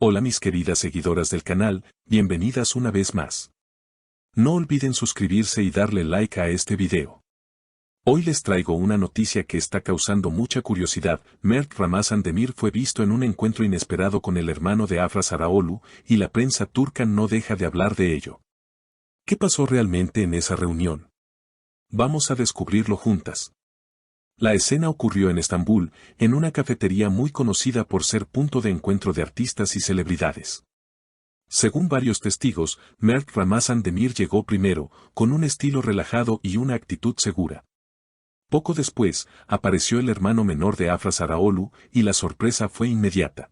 Hola mis queridas seguidoras del canal, bienvenidas una vez más. No olviden suscribirse y darle like a este video. Hoy les traigo una noticia que está causando mucha curiosidad. Mert Ramazan Demir fue visto en un encuentro inesperado con el hermano de Afra Sarıoğlu, y la prensa turca no deja de hablar de ello. ¿Qué pasó realmente en esa reunión? Vamos a descubrirlo juntas. La escena ocurrió en Estambul, en una cafetería muy conocida por ser punto de encuentro de artistas y celebridades. Según varios testigos, Mert Ramazan Demir llegó primero, con un estilo relajado y una actitud segura. Poco después, apareció el hermano menor de Afra Sarıoğlu, y la sorpresa fue inmediata.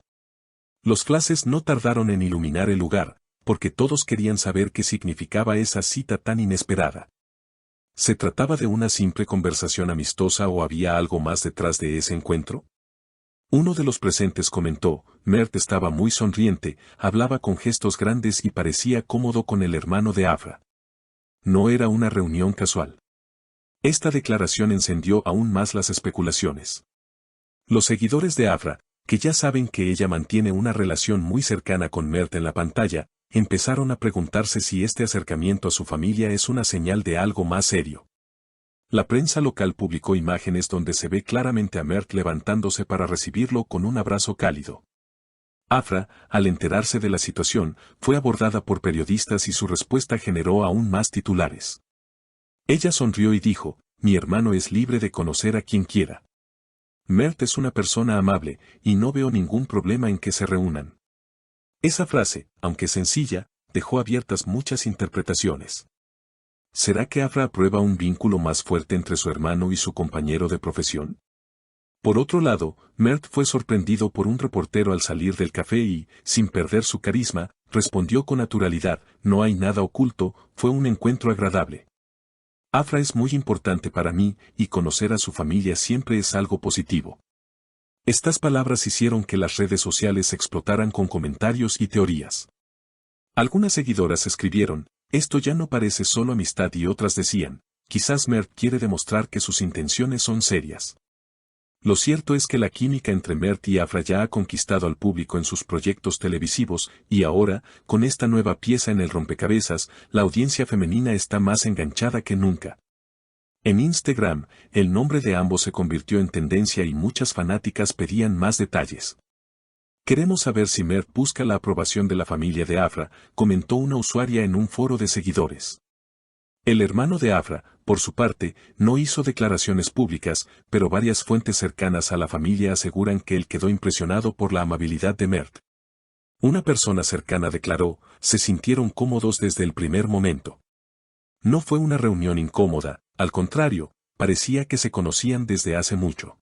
Los flashes no tardaron en iluminar el lugar, porque todos querían saber qué significaba esa cita tan inesperada. ¿Se trataba de una simple conversación amistosa o había algo más detrás de ese encuentro? Uno de los presentes comentó: Mert estaba muy sonriente, hablaba con gestos grandes y parecía cómodo con el hermano de Afra. No era una reunión casual. Esta declaración encendió aún más las especulaciones. Los seguidores de Afra, que ya saben que ella mantiene una relación muy cercana con Mert en la pantalla, empezaron a preguntarse si este acercamiento a su familia es una señal de algo más serio. La prensa local publicó imágenes donde se ve claramente a Mert levantándose para recibirlo con un abrazo cálido. Afra, al enterarse de la situación, fue abordada por periodistas y su respuesta generó aún más titulares. Ella sonrió y dijo: mi hermano es libre de conocer a quien quiera. Mert es una persona amable, y no veo ningún problema en que se reúnan. Esa frase, aunque sencilla, dejó abiertas muchas interpretaciones. ¿Será que Afra aprueba un vínculo más fuerte entre su hermano y su compañero de profesión? Por otro lado, Mert fue sorprendido por un reportero al salir del café y, sin perder su carisma, respondió con naturalidad: no hay nada oculto, fue un encuentro agradable. Afra es muy importante para mí, y conocer a su familia siempre es algo positivo. Estas palabras hicieron que las redes sociales explotaran con comentarios y teorías. Algunas seguidoras escribieron: esto ya no parece solo amistad, y otras decían: quizás Mert quiere demostrar que sus intenciones son serias. Lo cierto es que la química entre Mert y Afra ya ha conquistado al público en sus proyectos televisivos, y ahora, con esta nueva pieza en el rompecabezas, la audiencia femenina está más enganchada que nunca. En Instagram, el nombre de ambos se convirtió en tendencia y muchas fanáticas pedían más detalles. Queremos saber si Mert busca la aprobación de la familia de Afra, comentó una usuaria en un foro de seguidores. El hermano de Afra, por su parte, no hizo declaraciones públicas, pero varias fuentes cercanas a la familia aseguran que él quedó impresionado por la amabilidad de Mert. Una persona cercana declaró: se sintieron cómodos desde el primer momento. No fue una reunión incómoda, al contrario, parecía que se conocían desde hace mucho.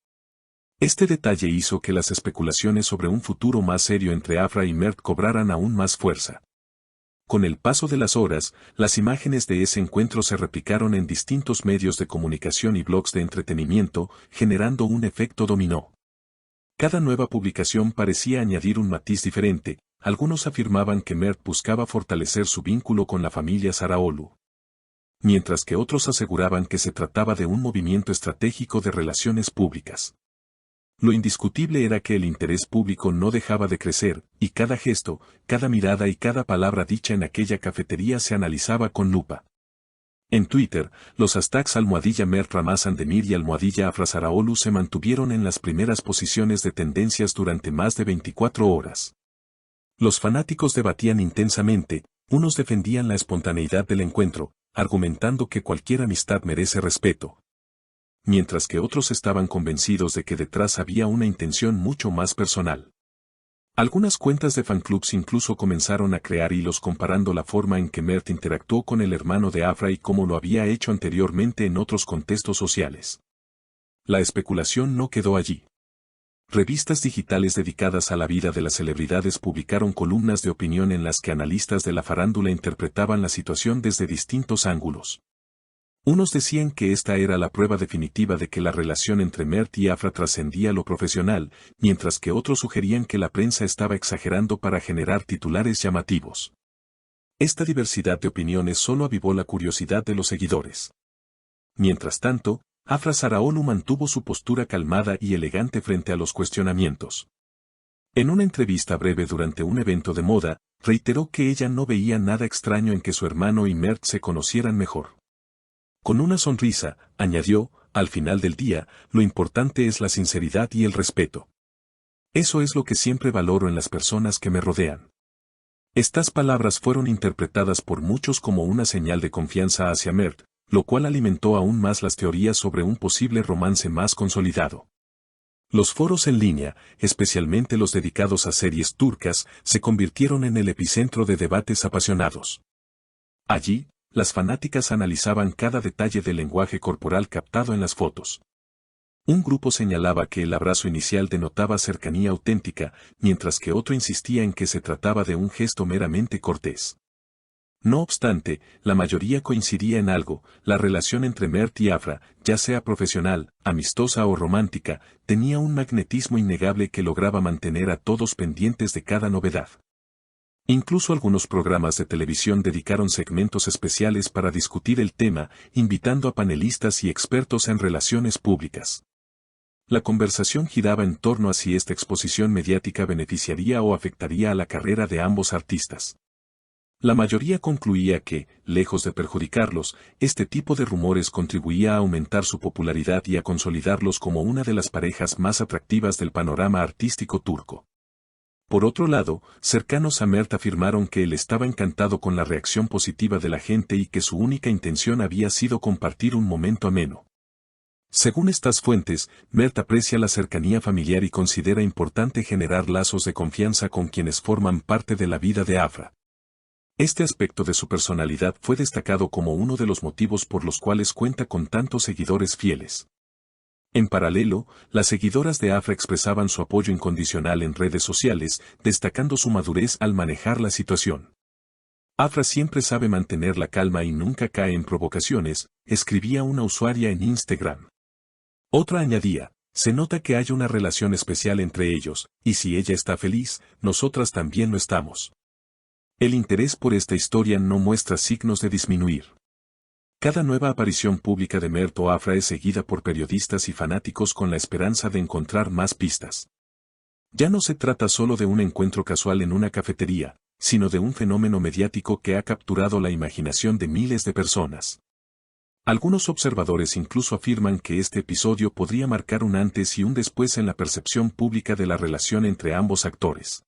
Este detalle hizo que las especulaciones sobre un futuro más serio entre Afra y Mert cobraran aún más fuerza. Con el paso de las horas, las imágenes de ese encuentro se replicaron en distintos medios de comunicación y blogs de entretenimiento, generando un efecto dominó. Cada nueva publicación parecía añadir un matiz diferente. Algunos afirmaban que Mert buscaba fortalecer su vínculo con la familia Sarıoğlu, mientras que otros aseguraban que se trataba de un movimiento estratégico de relaciones públicas. Lo indiscutible era que el interés público no dejaba de crecer, y cada gesto, cada mirada y cada palabra dicha en aquella cafetería se analizaba con lupa. En Twitter, los hashtags #Mert Ramazan Demir y #Afra Sarıoğlu se mantuvieron en las primeras posiciones de tendencias durante más de 24 horas. Los fanáticos debatían intensamente, unos defendían la espontaneidad del encuentro, argumentando que cualquier amistad merece respeto, mientras que otros estaban convencidos de que detrás había una intención mucho más personal. Algunas cuentas de fanclubs incluso comenzaron a crear hilos comparando la forma en que Mert interactuó con el hermano de Afra y cómo lo había hecho anteriormente en otros contextos sociales. La especulación no quedó allí. Revistas digitales dedicadas a la vida de las celebridades publicaron columnas de opinión en las que analistas de la farándula interpretaban la situación desde distintos ángulos. Unos decían que esta era la prueba definitiva de que la relación entre Mert y Afra trascendía lo profesional, mientras que otros sugerían que la prensa estaba exagerando para generar titulares llamativos. Esta diversidad de opiniones solo avivó la curiosidad de los seguidores. Mientras tanto, Afra Sarıoğlu mantuvo su postura calmada y elegante frente a los cuestionamientos. En una entrevista breve durante un evento de moda, reiteró que ella no veía nada extraño en que su hermano y Mert se conocieran mejor. Con una sonrisa, añadió, al final del día, lo importante es la sinceridad y el respeto. Eso es lo que siempre valoro en las personas que me rodean. Estas palabras fueron interpretadas por muchos como una señal de confianza hacia Mert, lo cual alimentó aún más las teorías sobre un posible romance más consolidado. Los foros en línea, especialmente los dedicados a series turcas, se convirtieron en el epicentro de debates apasionados. Allí, las fanáticas analizaban cada detalle del lenguaje corporal captado en las fotos. Un grupo señalaba que el abrazo inicial denotaba cercanía auténtica, mientras que otro insistía en que se trataba de un gesto meramente cortés. No obstante, la mayoría coincidía en algo: la relación entre Mert y Afra, ya sea profesional, amistosa o romántica, tenía un magnetismo innegable que lograba mantener a todos pendientes de cada novedad. Incluso algunos programas de televisión dedicaron segmentos especiales para discutir el tema, invitando a panelistas y expertos en relaciones públicas. La conversación giraba en torno a si esta exposición mediática beneficiaría o afectaría a la carrera de ambos artistas. La mayoría concluía que, lejos de perjudicarlos, este tipo de rumores contribuía a aumentar su popularidad y a consolidarlos como una de las parejas más atractivas del panorama artístico turco. Por otro lado, cercanos a Mert afirmaron que él estaba encantado con la reacción positiva de la gente y que su única intención había sido compartir un momento ameno. Según estas fuentes, Mert aprecia la cercanía familiar y considera importante generar lazos de confianza con quienes forman parte de la vida de Afra. Este aspecto de su personalidad fue destacado como uno de los motivos por los cuales cuenta con tantos seguidores fieles. En paralelo, las seguidoras de Afra expresaban su apoyo incondicional en redes sociales, destacando su madurez al manejar la situación. Afra siempre sabe mantener la calma y nunca cae en provocaciones, escribía una usuaria en Instagram. Otra añadía: se nota que hay una relación especial entre ellos, y si ella está feliz, nosotras también lo estamos. El interés por esta historia no muestra signos de disminuir. Cada nueva aparición pública de Mert o Afra es seguida por periodistas y fanáticos con la esperanza de encontrar más pistas. Ya no se trata solo de un encuentro casual en una cafetería, sino de un fenómeno mediático que ha capturado la imaginación de miles de personas. Algunos observadores incluso afirman que este episodio podría marcar un antes y un después en la percepción pública de la relación entre ambos actores.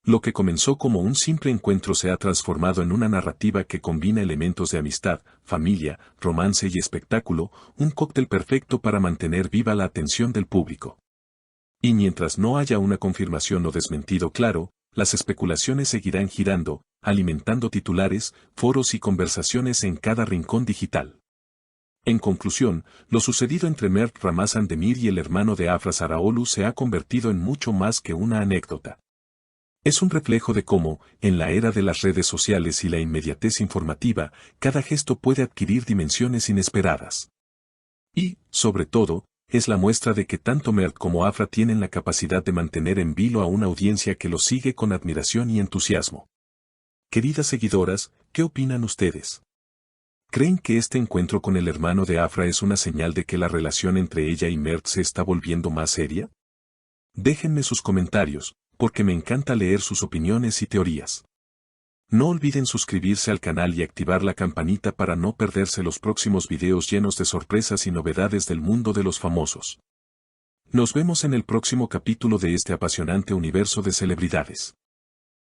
Lo que comenzó como un simple encuentro se ha transformado en una narrativa que combina elementos de amistad, familia, romance y espectáculo, un cóctel perfecto para mantener viva la atención del público. Y mientras no haya una confirmación o desmentido claro, las especulaciones seguirán girando, alimentando titulares, foros y conversaciones en cada rincón digital. En conclusión, lo sucedido entre Mert Ramazan Demir y el hermano de Afra Sarıoğlu se ha convertido en mucho más que una anécdota. Es un reflejo de cómo, en la era de las redes sociales y la inmediatez informativa, cada gesto puede adquirir dimensiones inesperadas. Y, sobre todo, es la muestra de que tanto Mert como Afra tienen la capacidad de mantener en vilo a una audiencia que los sigue con admiración y entusiasmo. Queridas seguidoras, ¿qué opinan ustedes? ¿Creen que este encuentro con el hermano de Afra es una señal de que la relación entre ella y Mert se está volviendo más seria? Déjenme sus comentarios, porque me encanta leer sus opiniones y teorías. No olviden suscribirse al canal y activar la campanita para no perderse los próximos videos llenos de sorpresas y novedades del mundo de los famosos. Nos vemos en el próximo capítulo de este apasionante universo de celebridades.